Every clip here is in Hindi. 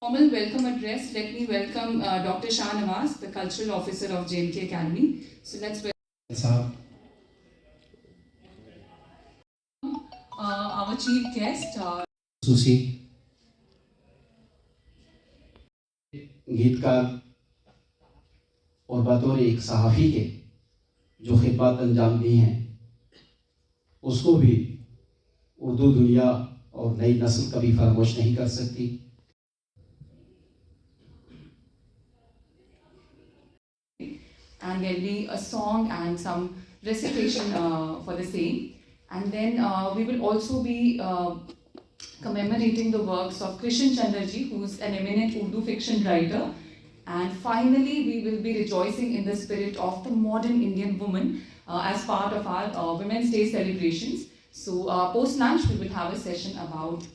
Formal welcome address, let me welcome Dr. Shah Nawaz, the Cultural Officer of JMK Academy. So let's welcome our chief guest. सुसी गीतकार और बतौर एक सहाफ़ी के जो खिदमत अंजाम दी हैं उसको भी उर्दू दुनिया और नई नस्ल कभी फरामोश नहीं कर सकती। And there'll be a song and some recitation for the same. And then we will also be commemorating the works of Krishan Chandra ji, who's an eminent Urdu fiction writer. And finally, we will be rejoicing in the spirit of the modern Indian woman as part of our Women's Day celebrations. So post lunch, we will have a session about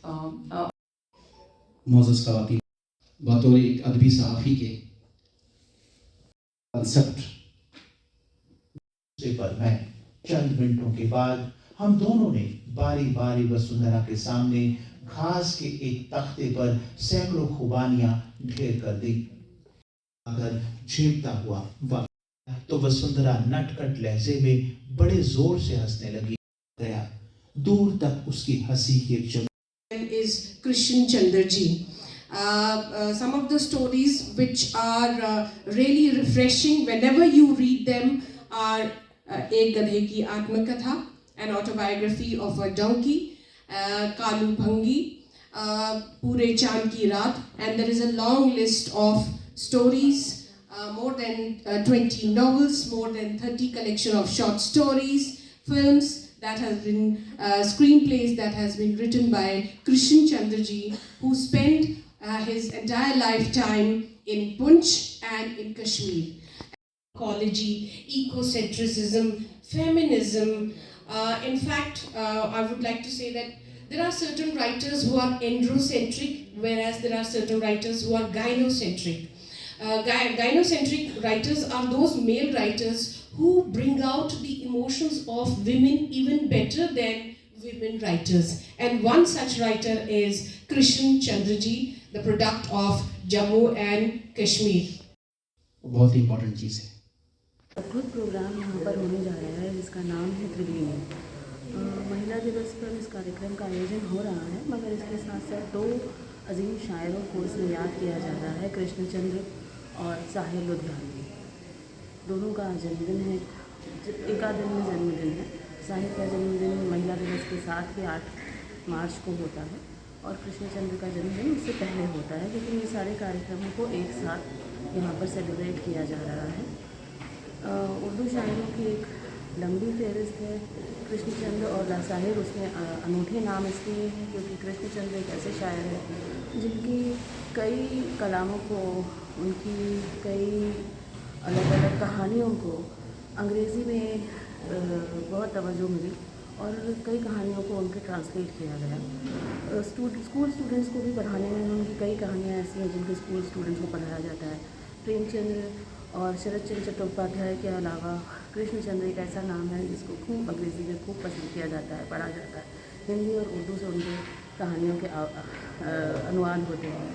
मोअज़्ज़ज़ ख़वातीन, बतौर एक अदबी सहाफ़ी के कंसेप्ट पर मैं चंद मिनटों के बाद हम दोनों ने बारी बारी वसुंधरा के सामने घास के एक तख्ते पर सैकड़ों खुबानियां ढेर कर दी। अगर झेपता हुआ वक्त तो वसुंधरा नटखट लहजे में बड़े जोर से हंसने लगी। गया दूर तक उसकी हंसी की एक जगह is Krishan Chandra ji. Some of the stories which are really refreshing whenever you read them are Ek Gadhe Ki Atmakatha, an autobiography of a donkey, Kalu Bhangi, Pure Chand Ki Raat, and there is a long list of stories, more than 20 novels, more than 30 collection of short stories, films that has been screenplays that has been written by Krishan Chandra ji, who spent his entire lifetime in Punch and in Kashmir. Ecology, ecocentrism, feminism. In fact, I would like to say that there are certain writers who are androcentric, whereas there are certain writers who are gynocentric. Gynocentric writers are those male writers who bring out the emotions of women even better than women writers. And one such writer is Krishan Chandra ji, the product of Jammu and Kashmir. बहुत ही इम्पोर्टेंट चीज़ है। अद्भुत प्रोग्राम यहाँ पर होने जा रहा है जिसका नाम है त्रिवेणी। महिला दिवस पर इस कार्यक्रम का आयोजन हो रहा है, मगर इसके साथ साथ दो अजीम शायरों को इसमें याद किया जा रहा है, कृष्णचंद्र और साहिर लुधियानवी। दोनों का जन्मदिन है, एक आध दिन में जन्मदिन है। साहिर का जन्मदिन महिला दिवस के साथ ही 8 मार्च को होता है और कृष्णचंद्र का जन्मदिन उससे पहले होता है, लेकिन ये सारे कार्यक्रमों को एक साथ यहाँ पर सेलिब्रेट किया जा रहा है। उर्दू शायरों की एक लंबी फहरिस्त है। कृष्णचंद्र और साहिर उसमें अनूठे नाम इसलिए हैं क्योंकि कृष्णचंद्र एक ऐसे शायर हैं जिनकी कई कलामों को, उनकी कई अलग अलग कहानियों को अंग्रेज़ी में बहुत तवज्जो मिली और कई कहानियों को उनके ट्रांसलेट किया गया। स्कूल स्टूडेंट्स को भी पढ़ाने में उनकी कई कहानियाँ ऐसी हैं जिनको स्कूल स्टूडेंट्स को पढ़ाया जाता है। प्रेमचंद्र और शरद चंद्र चट्टोपाध्याय के अलावा कृष्णचंद्र एक ऐसा नाम है जिसको खूब अंग्रेज़ी में खूब पसंद किया जाता है, पढ़ा जाता है। हिंदी और उर्दू से उनके कहानियों के अनुवाद होते हैं।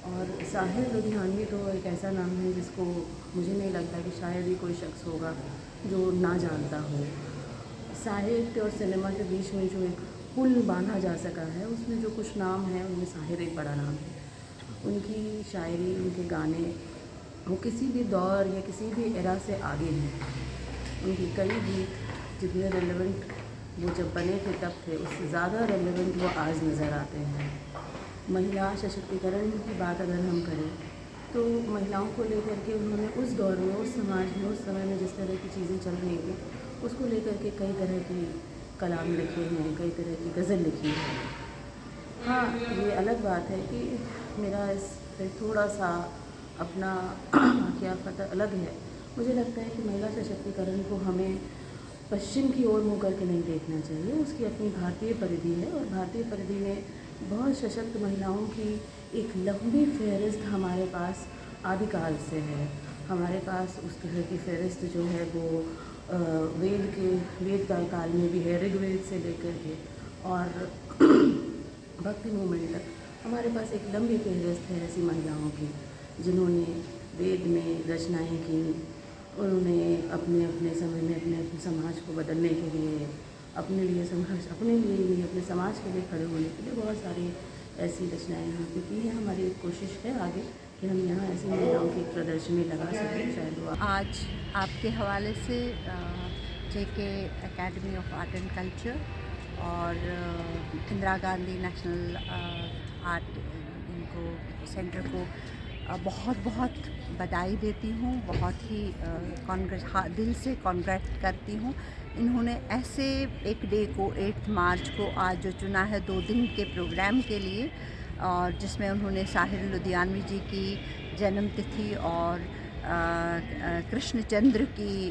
और साहिर लुधियानवी तो एक ऐसा नाम है जिसको मुझे नहीं लगता कि शायद ही कोई शख्स होगा जो ना जानता हो। साहित्य और सिनेमा के बीच में जो एक पुल बांधा जा सका है, उसमें जो कुछ नाम हैं उनमें साहिर एक बड़ा नाम है। उनकी शायरी, उनके गाने वो किसी भी दौर या किसी भी एरा से आगे हैं। उनके कई गीत जितने रेलेवेंट वो जब बने थे तब थे, उससे ज़्यादा रेलेवेंट वो आज नज़र आते हैं। महिला सशक्तिकरण की बात अगर हम करें तो महिलाओं को लेकर के उन्होंने उस दौर में, उस समाज में, उस समय में जिस तरह की चीज़ें चल रही थी उसको लेकर के कई तरह की कलाम लिखे हैं, कई तरह की गज़ल लिखी है। हाँ, ये अलग बात है कि मेरा इस पर थोड़ा सा अपना क्या पता अलग है। मुझे लगता है कि महिला सशक्तिकरण को हमें पश्चिम की ओर मुँह करके नहीं देखना चाहिए। उसकी अपनी भारतीय परिधि है और भारतीय परिधि में बहुत सशक्त महिलाओं की एक लंबी फहरिस्त हमारे पास आदिकाल से है। हमारे पास उस तरह की फहरिस्त जो है वो वेद का काल में भी है, ऋग्वेद से लेकर के और भक्ति मूवमेंट हमारे पास एक लंबी फहरिस्त है ऐसी महिलाओं की जिन्होंने वेद में रचनाएं की। उन्होंने अपने अपने समय में अपने अपने समाज को बदलने के लिए, अपने लिए संघर्ष, अपने लिए ही नहीं अपने समाज के लिए खड़े होने के लिए बहुत सारी ऐसी रचनाएं यहाँ पे की हैं। हमारी एक कोशिश है आगे कि हम यहाँ ऐसी महिलाओं की एक प्रदर्शनी लगा सकें। शायद वो आज आपके हवाले से JK academy of art and culture और इंदिरा गांधी नेशनल आर्ट इनको सेंटर को बहुत बहुत बधाई देती हूँ। बहुत ही दिल से कॉन्ग्रेट करती हूँ। इन्होंने ऐसे एक डे को 8 मार्च को आज जो चुना है 2 दिन के प्रोग्राम के लिए, और जिसमें उन्होंने साहिर लुधियानवी जी की जन्मतिथि और कृष्णचंद्र की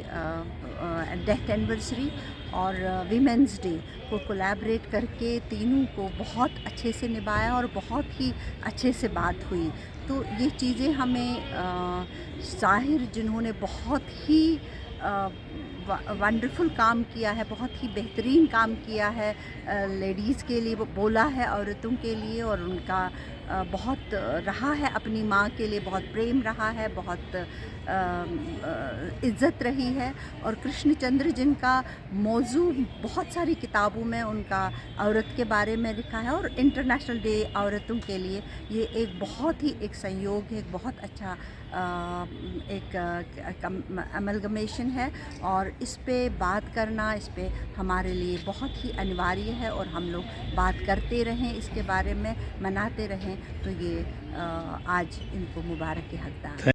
डेथ एनिवर्सरी और वीमेंस डे को कोलैबोरेट करके तीनों को बहुत अच्छे से निभाया और बहुत ही अच्छे से बात हुई। तो ये चीज़ें हमें साहिर जिन्होंने बहुत ही वंडरफुल काम किया है, बहुत ही बेहतरीन काम किया है लेडीज़ के लिए, वो बोला है औरतों के लिए, और उनका बहुत रहा है अपनी माँ के लिए, बहुत प्रेम रहा है, बहुत इज़्ज़त रही है। और कृष्णचंद्र जिनका मौजू बहुत सारी किताबों में उनका औरत के बारे में लिखा है, और इंटरनेशनल डे औरतों के लिए ये एक बहुत ही एक संयोग है, एक बहुत अच्छा एक अमलगमेशन है। और इस पे बात करना, इस पे हमारे लिए बहुत ही अनिवार्य है, और हम लोग बात करते रहें इसके बारे में, मनाते रहें। तो ये आज इनको मुबारक के हकदार।